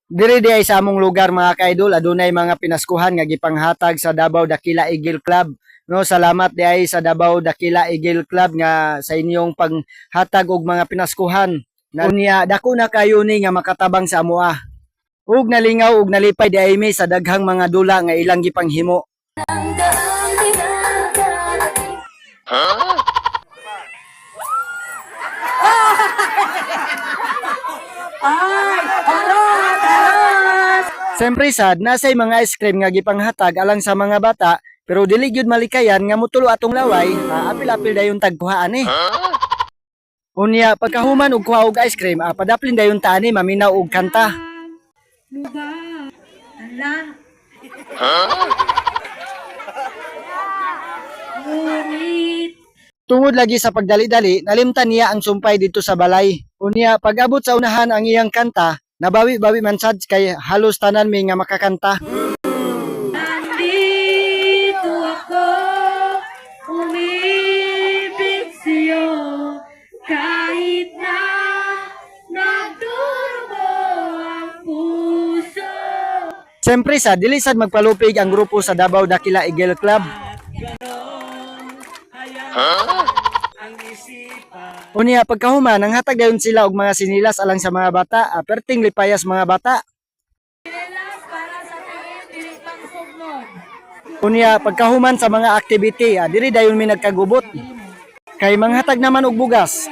Diri di ay sa among lugar mga ka-idol, adunay mga pinaskuhan nga gipanghatag sa Davao Dakila Eagle Club. No, salamat di ay sa Davao Dakila Eagle Club nga sa inyong panghatag og mga pinaskuhan. Unya dako na kayo ni nga makatabang sa amoa. Ug nalingaw ug nalipay di ay mi sa daghang mga dula nga ilang gipanghimo. Siyempre sad, nasay mga ice cream nga gipanghatag alang sa mga bata, pero dili gyud malikayan nga mutulo atong laway, apil-apil dayon tagkuhaan eh. Unya, pagkahuman og kuha og ice cream, padaplin dayon taani maminaw og kanta. Tungod lagi sa pagdali-dali, nalimtan niya ang sumpay dito sa balay. Unya, pag-abot sa unahan ang iyang kanta, nabawi-bawi man sad kay halos tanan mi nga makakanta. Nandito ako, umibig sa'yo, kahit na nagdurugo ang puso. Siyempre sa dilisad magpalupig ang grupo sa Davao Dakila Eagle Club. Unya pagkahuman nang hatag dayon sila og mga sinilas alang sa mga bata, perting lipayas mga bata. Para sa tingin, dili pang sugmod. Unya pagkahuman sa mga activity, diri dayon mi nagkagubot. Kay manghatag naman og bugas.